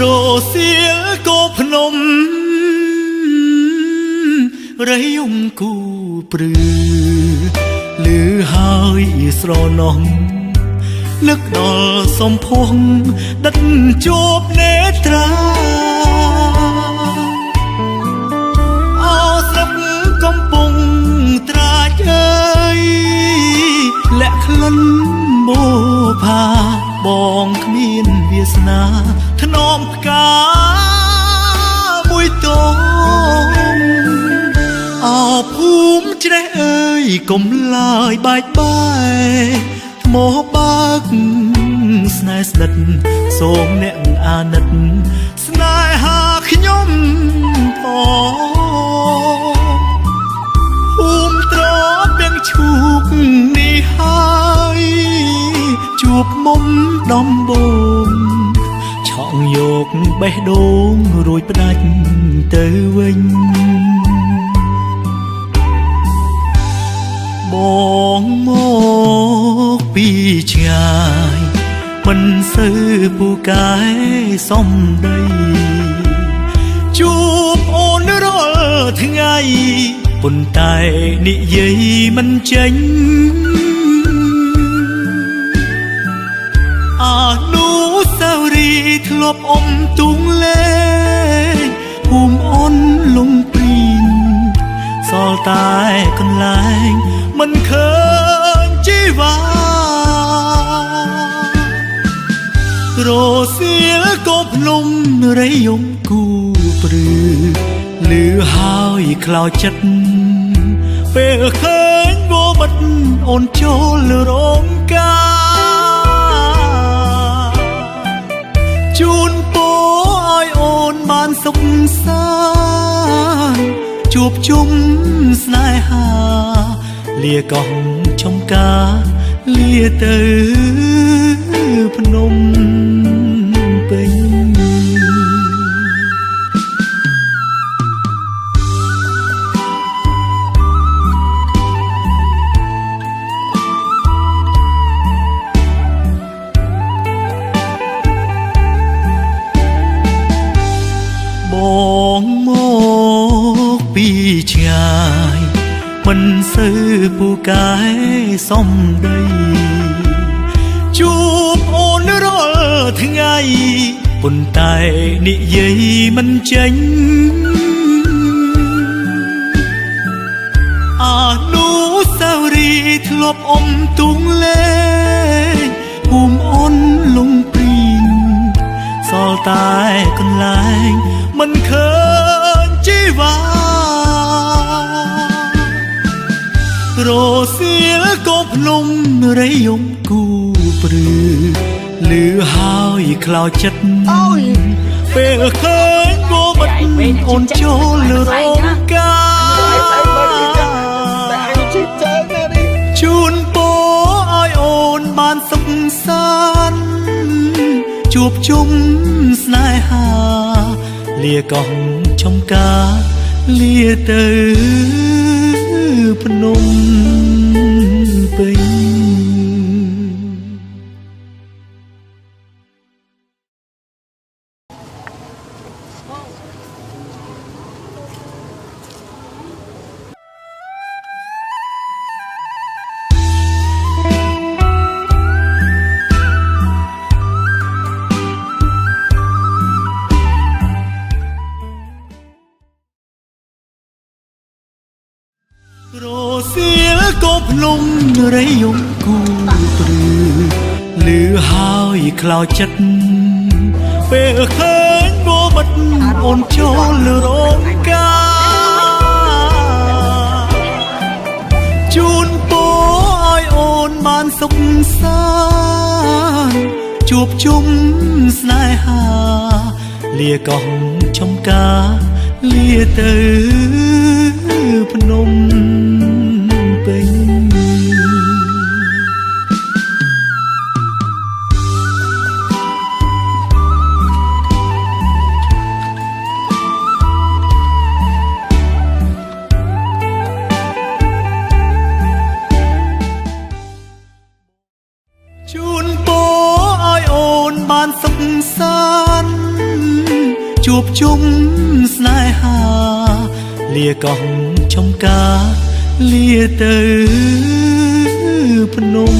រសៀលកោភ្នំរៃយំគូព្រឺលឺហើយស្រណោះនឹកដល់សំភងដិតជួបនេត្រាអោស្រុកកំពុងត្រាចអើយលាក់ក្លិនបោផាបងគ្មានវាសនាធ្នមផ្កាមួយតោអោភូមិជ្រេះអើយកុំឡើយបែកបាយថ្មបើកស្នេហ៍ស្និទ្ធសូមអ្នកអាណិតស្នេហាខ្ញុំផងភូមិត្រទាំងឈូកនេះហើយជួបមុំដំបងឆក់យកបេះដូងរួចផ្ដាច់ទៅវិញបងមកពីឆ្ងាយមិនសូវពូកែសំដីជួបអូនរាល់ថ្ងៃប៉ុន្តែនិយាយមិនចេញអនុស្សាវរីយ៍ធ្លាប់អមទូងលេងភូមិអូនលំព្រីងសល់តែកន្លែងមិនឃើញជីវ៉ារសៀលកោភ្នំរៃយំគូព្រឺលឺហើយខ្លោចចិត្តពេលឃើញវមិត្តអូនចូលរោងការជូនពរឲ្យអូនបានសុខសាន្តជួបជុំស្នេហាលាកោះចំការលាទៅភ្នំពេញបងមកពីឆ្ងាយមិនសូវពូកែសំដីជួបអូនរាល់ថ្ងៃប៉ុន្តែនិយាយមិនចេញអនុស្សាវរីយ៍ធ្លាប់អមទូងលេងភូមិអូនលំព្រីងសល់តែកន្លែងមិនឃើញជីវ៉ារសៀលកោភ្នំរៃយំគូព្រឺលឺហើយខ្លោចចិត្តពេលឃើញវមិត្តអូនចូលរោងការជូនពរឲ្យអូនបានសុខសាន្តជួបជុំស្នេហាលាកោះចំការលាទៅភ្នំពេញរសៀលកោភ្នំរៃយំគូព្រឺលឺហើយខ្លោចចិត្តពេលឃើញវមិត្តអូនចូលរោងការជូនពរឲ្យអូនបានសុខសាន្តជួបជុំស្នេហាលាកោះចំការលាទៅភ្នំពេញជូនពរឲ្យអូនបានសុខសាន្ត ជួបជុំស្នេហាលាកោះចំការលាទៅភ្នំ